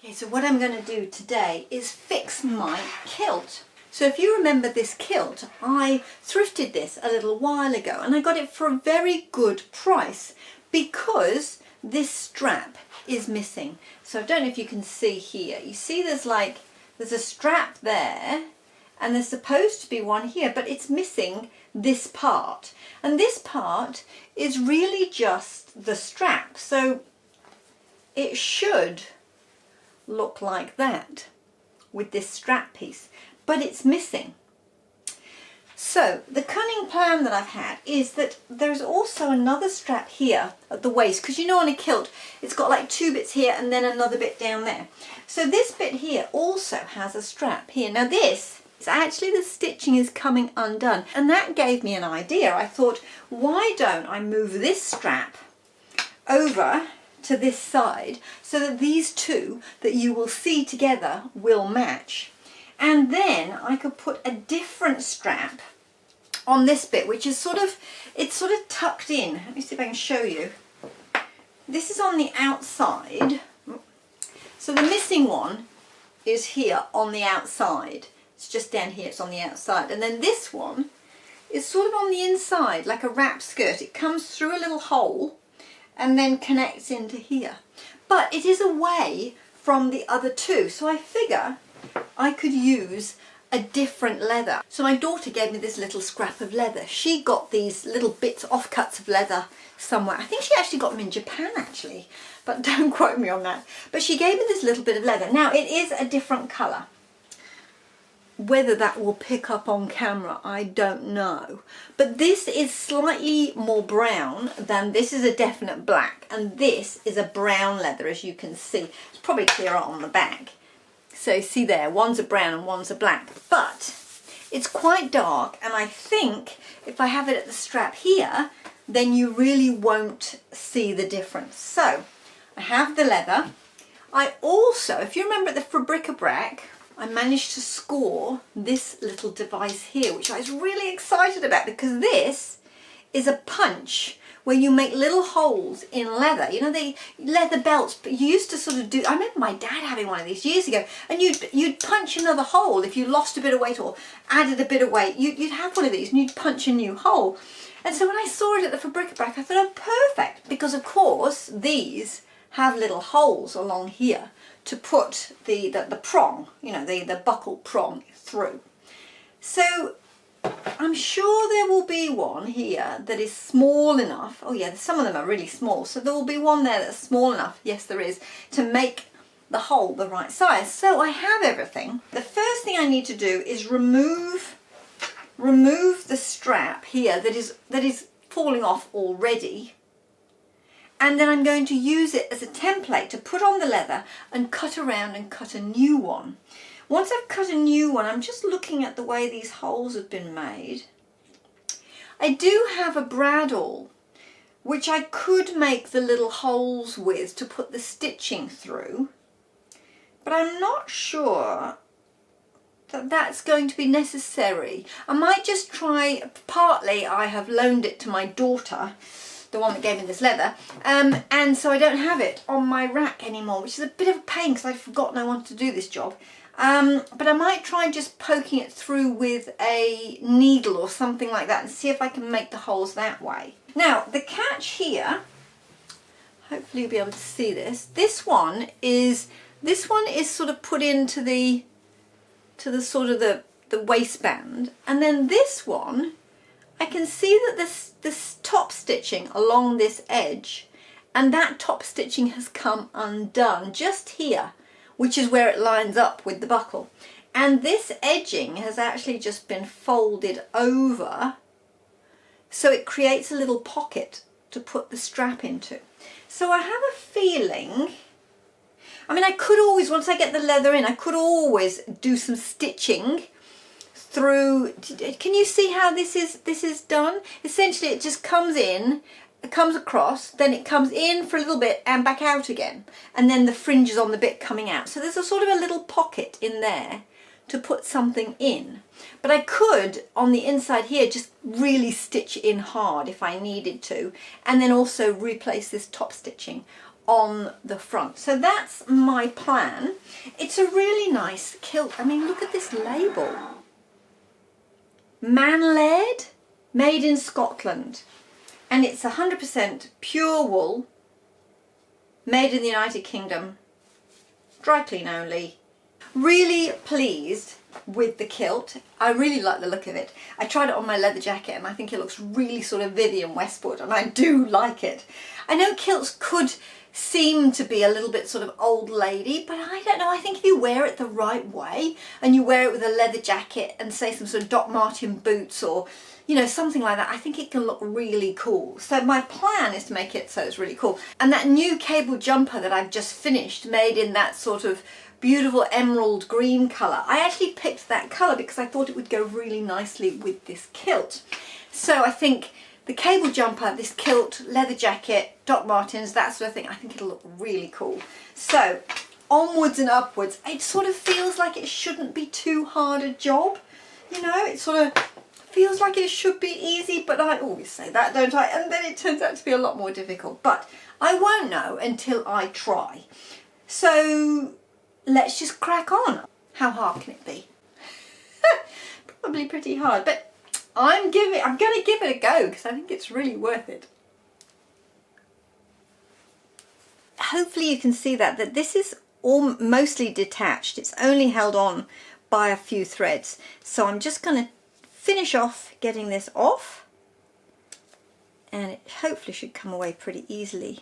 Okay, so what I'm going to do today is fix my kilt. So if you remember this kilt, I thrifted this a little while ago and I got it for a very good price because this strap is missing. So I don't know if you can see here. You see there's a strap there and there's supposed to be one here, but it's missing this part. And this part is really just the strap. So it should look like that with this strap piece, but it's missing. So the cunning plan that I've had is that there's also another strap here at the waist, because you know on a kilt it's got like two bits here and then another bit down there. So this bit here also has a strap here. Now this is actually, the stitching is coming undone, and that gave me an idea. I thought, why don't I move this strap over to this side so that these two that you will see together will match, and then I could put a different strap on this bit, which is it's sort of tucked in. Let me see if I can show you. This is on the outside, so the missing one is here on the outside. It's just down here, it's on the outside, and then this one is sort of on the inside like a wrap skirt. It comes through a little hole and then connects into here, but it is away from the other two, so I figure I could use a different leather. So my daughter gave me this little scrap of leather. She got these little bits, offcuts of leather somewhere. I think she actually got them in Japan actually, but don't quote me on that. But she gave me this little bit of leather. Now it is a different colour. Whether that will pick up on camera, I don't know. But this is slightly more brown than this. Is a definite black, and this is a brown leather, as you can see. It's probably clearer on the back. So see there, one's a brown and one's a black, but it's quite dark, and I think if I have it at the strap here, then you really won't see the difference. So I have the leather. I also, if you remember at the Fabric-a-Brac, I managed to score this little device here, which I was really excited about, because this is a punch where you make little holes in leather. You know, the leather belts, but you used to sort of do, I remember my dad having one of these years ago, and you'd punch another hole if you lost a bit of weight or added a bit of weight. You'd have one of these and you'd punch a new hole. And so when I saw it at the Fabric-a-Brac, I thought, oh, perfect, because of course these have little holes along here to put the prong, you know, the buckle prong through. So I'm sure there will be one here that is small enough. Oh yeah, some of them are really small. So there will be one there that's small enough, yes there is, to make the hole the right size. So I have everything. The first thing I need to do is remove the strap here that is falling off already. And then I'm going to use it as a template to put on the leather and cut around and cut a new one. Once I've cut a new one, I'm just looking at the way these holes have been made. I do have a bradawl, which I could make the little holes with to put the stitching through, but I'm not sure that that's going to be necessary. I might just try, partly I have loaned it to my daughter, the one that gave me this leather, and so I don't have it on my rack anymore, which is a bit of a pain because I'd forgotten I wanted to do this job. But I might try just poking it through with a needle or something like that and see if I can make the holes that way. Now the catch here, hopefully you'll be able to see this. This one is sort of put into the sort of the waistband, and then this one, I can see that this top stitching along this edge, and that top stitching has come undone just here, which is where it lines up with the buckle. And this edging has actually just been folded over, so it creates a little pocket to put the strap into. So I have a feeling, I mean, I could always, once I get the leather in, I could always do some stitching through. Can you see how this is done? Essentially it just comes in, it comes across, then it comes in for a little bit and back out again, and then the fringes on the bit coming out. So there's a sort of a little pocket in there to put something in. But I could, on the inside here, just really stitch in hard if I needed to, and then also replace this top stitching on the front. So that's my plan. it's a really nice kilt. I mean, look at this label. ClanLaird, made in Scotland. And it's 100% pure wool, made in the United Kingdom, dry clean only. Really pleased with the kilt. I really like the look of it. I tried it on my leather jacket and I think it looks really sort of Vivienne Westwood, and I do like it. I know kilts could seem to be a little bit sort of old lady, but I don't know, I think if you wear it the right way and you wear it with a leather jacket and say some sort of Doc Marten boots or, you know, something like that, I think it can look really cool. So my plan is to make it so it's really cool. And that new cable jumper that I've just finished, made in that sort of beautiful emerald green colour, I actually picked that colour because I thought it would go really nicely with this kilt. So I think the cable jumper, this kilt, leather jacket, Doc Martens, that sort of thing, I think it'll look really cool. So onwards and upwards. It sort of feels like it shouldn't be too hard a job, you know, it sort of feels like it should be easy, but I always say that, don't I? And then it turns out to be a lot more difficult, but I won't know until I try. So let's just crack on. How hard can it be? Probably pretty hard, but I'm going to give it a go because I think it's really worth it. Hopefully you can see that this is all mostly detached. It's only held on by a few threads. So I'm just going to finish off getting this off, and it hopefully should come away pretty easily.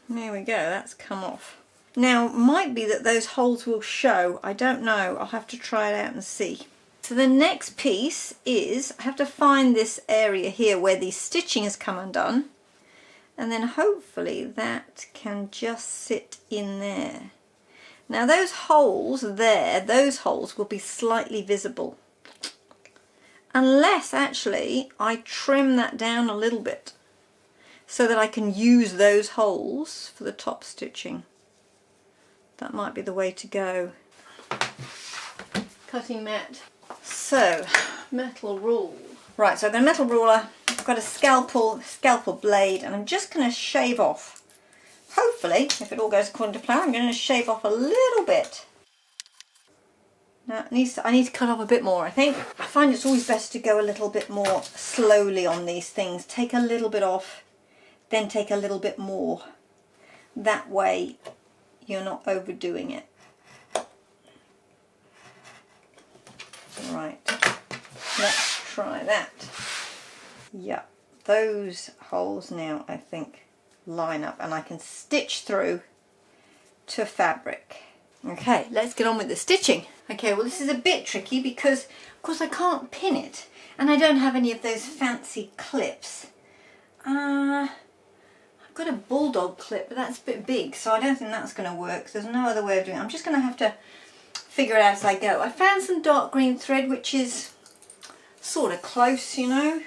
There we go, that's come off. Now, might be that those holes will show. I don't know. I'll have to try it out and see. So the next piece is, I have to find this area here where the stitching has come undone. And then hopefully that can just sit in there. Now those holes there, those holes will be slightly visible. Unless actually I trim that down a little bit so that I can use those holes for the top stitching. That might be the way to go. Cutting mat. So, metal rule. Right, so I've got a metal ruler, I've got a scalpel blade, and I'm just going to shave off. Hopefully, if it all goes according to plan, I'm going to shave off a little bit. Now, I need to cut off a bit more, I think. I find it's always best to go a little bit more slowly on these things. Take a little bit off, then take a little bit more. That way, you're not overdoing it. Right, let's try that. Yeah, those holes now I think line up and I can stitch through to fabric. Okay, let's get on with the stitching. Okay, well this is a bit tricky because of course I can't pin it and I don't have any of those fancy clips. I've got a bulldog clip, but that's a bit big, so I don't think that's going to work. There's no other way of doing it. I'm just going to have to figure it out as I go. I found some dark green thread which is sort of close, you know.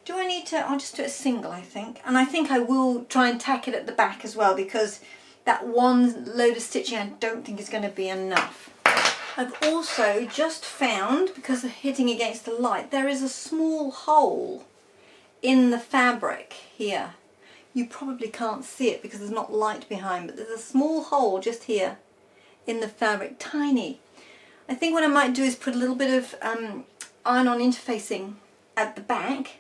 Do I need to? I'll just do it single, I think. And I think I will try and tack it at the back as well because that one load of stitching I don't think is going to be enough. I've also just found, because of hitting against the light, there is a small hole in the fabric here. You probably can't see it because there's not light behind, but there's a small hole just here in the fabric, tiny. I think what I might do is put a little bit of iron-on interfacing at the back,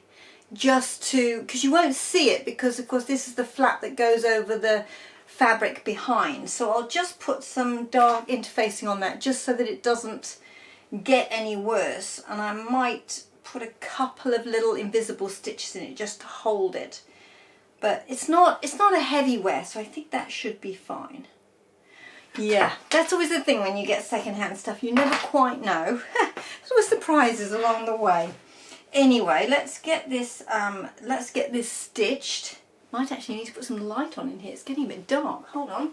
just to, because you won't see it because of course this is the flap that goes over the fabric behind. So I'll just put some dark interfacing on that just so that it doesn't get any worse, and I might put a couple of little invisible stitches in it just to hold it. But it's not a heavy wear, so I think that should be fine. Yeah, that's always the thing when you get second-hand stuff. You never quite know. There's always surprises along the way. Anyway, let's get this stitched. Might actually need to put some light on in here. It's getting a bit dark. Hold on.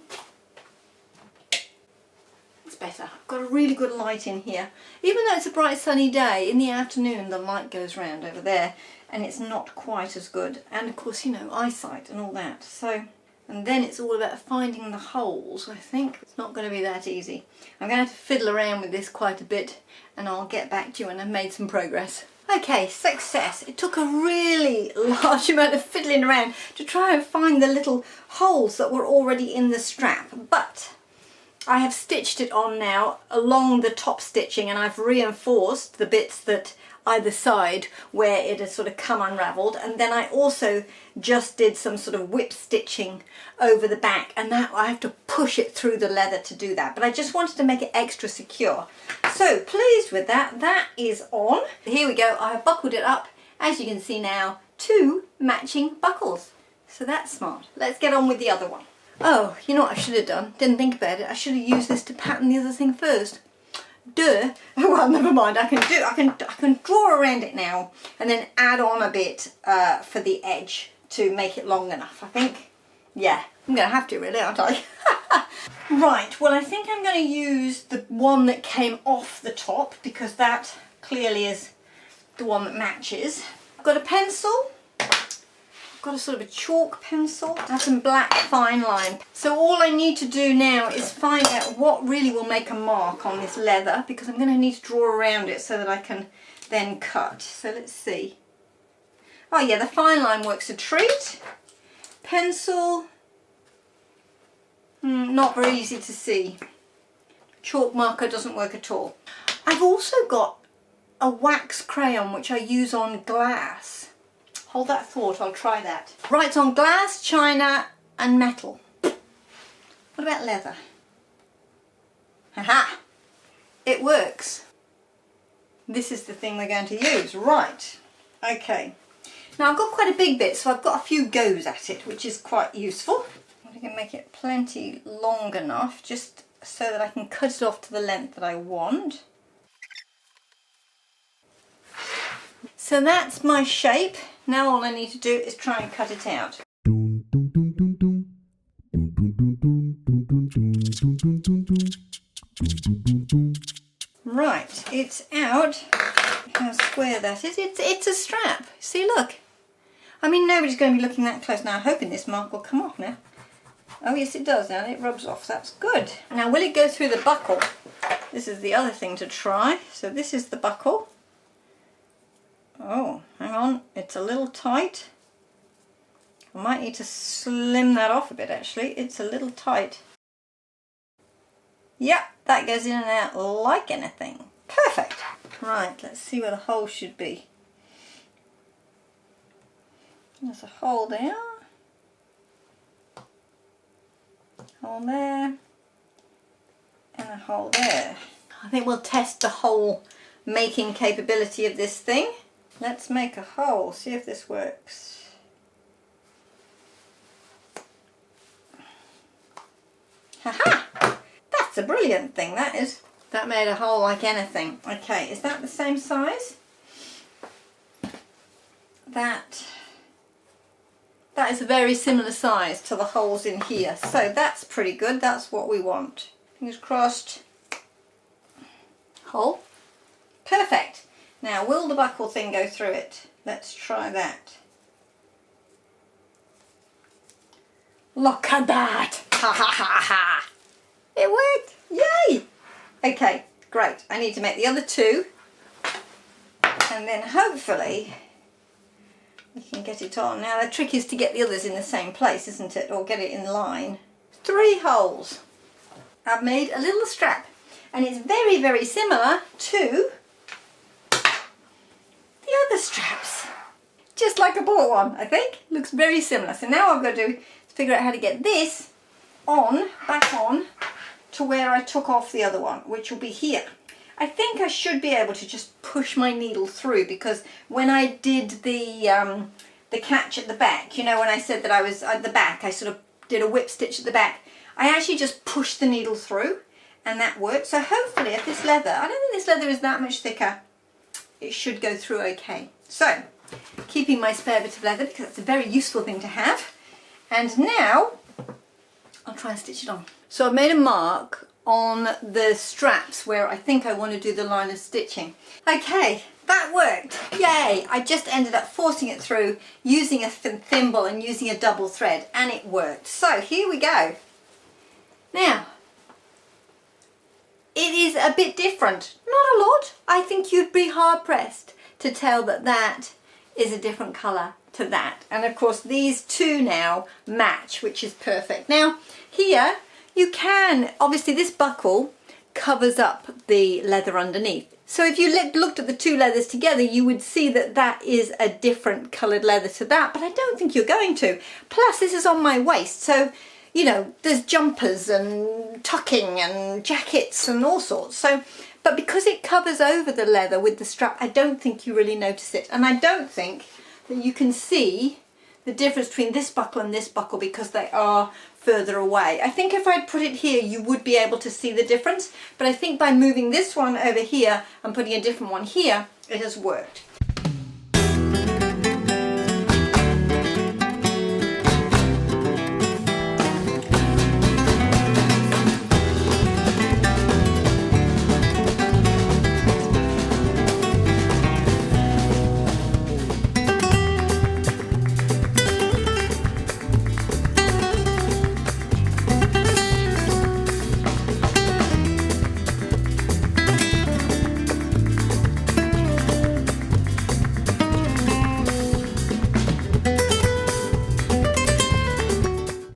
It's better. I've got a really good light in here. Even though it's a bright sunny day, in the afternoon the light goes round over there and it's not quite as good. And of course, you know, eyesight and all that. So, and then it's all about finding the holes, I think. It's not going to be that easy. I'm going to have to fiddle around with this quite a bit and I'll get back to you when I've made some progress. Okay, success. It took a really large amount of fiddling around to try and find the little holes that were already in the strap, but I have stitched it on now along the top stitching, and I've reinforced the bits that either side where it has sort of come unravelled, and then I also just did some sort of whip stitching over the back, and that I have to push it through the leather to do that, but I just wanted to make it extra secure. So pleased with that. That is on. Here we go. I have buckled it up, as you can see now, 2 matching buckles. So that's smart. Let's get on with the other one. Oh, you know what I should have done? Didn't think about it. I should have used this to pattern the other thing first. Duh. Oh, well, never mind. I can draw around it now and then add on a bit for the edge to make it long enough, I think. Yeah, I'm going to have to really, aren't I? Right, well, I think I'm going to use the one that came off the top because that clearly is the one that matches. I've got a pencil. I've got a sort of a chalk pencil. I have some black fine line. So all I need to do now is find out what really will make a mark on this leather, because I'm going to need to draw around it so that I can then cut. So let's see. Oh yeah, the fine line works a treat. Pencil. Not very easy to see. Chalk marker doesn't work at all. I've also got a wax crayon which I use on glass. Hold that thought, I'll try that. Right, on glass, china and metal. What about leather? Haha! It works. This is the thing we're going to use. Right, okay. Now I've got quite a big bit, so I've got a few goes at it, which is quite useful. I can make it plenty long enough just so that I can cut it off to the length that I want. So that's my shape. Now all I need to do is try and cut it out. Right, it's out. How square that is. It's a strap. See, look. I mean, nobody's going to be looking that close now. I'm hoping this mark will come off now. Oh yes, it does now. It rubs off. That's good. Now, will it go through the buckle? This is the other thing to try. So this is the buckle. Oh, hang on. It's a little tight. I might need to slim that off a bit, actually. It's a little tight. Yep, that goes in and out like anything. Perfect. Right, let's see where the hole should be. There's a hole there. Hole there. And a hole there. I think we'll test the hole making capability of this thing. Let's make a hole, see if this works. Haha! That's a brilliant thing, that is. That made a hole like anything. Okay, is that the same size? That is a very similar size to the holes in here. So that's pretty good, that's what we want. Fingers crossed. Hole. Perfect. Now, will the buckle thing go through it? Let's try that. Look at that! Ha ha ha ha! It worked! Yay! Okay, great. I need to make the other 2. And then hopefully we can get it on. Now, the trick is to get the others in the same place, isn't it? Or get it in line. 3 holes. I've made a little strap. And it's very, very similar to the other straps. Just like I bought one, I think. Looks very similar. So now I've got to do is figure out how to get this on, back on, to where I took off the other one, which will be here. I think I should be able to just push my needle through, because when I did the catch at the back, you know, when I said that I was at the back, I sort of did a whip stitch at the back, I actually just pushed the needle through, and that worked. So hopefully if this leather, I don't think this leather is that much thicker, it should go through okay. So, keeping my spare bit of leather, because it's a very useful thing to have. And now, I'll try and stitch it on. So I've made a mark on the straps where I think I want to do the line of stitching. Okay, that worked. Yay! I just ended up forcing it through, using a thimble and using a double thread, and it worked. So here we go. Now, it is a bit different. Not a lot. I think you'd be hard pressed to tell that that is a different colour to that. And of course these two now match, which is perfect. Now here you can, obviously this buckle covers up the leather underneath. So if you looked at the two leathers together, you would see that that is a different coloured leather to that, but I don't think you're going to. Plus this is on my waist, so you know, there's jumpers and tucking and jackets and all sorts. So, but because it covers over the leather with the strap, I don't think you really notice it. And I don't think that you can see the difference between this buckle and this buckle because they are further away. I think if I'd put it here, you would be able to see the difference. But I think by moving this one over here and putting a different one here, it has worked.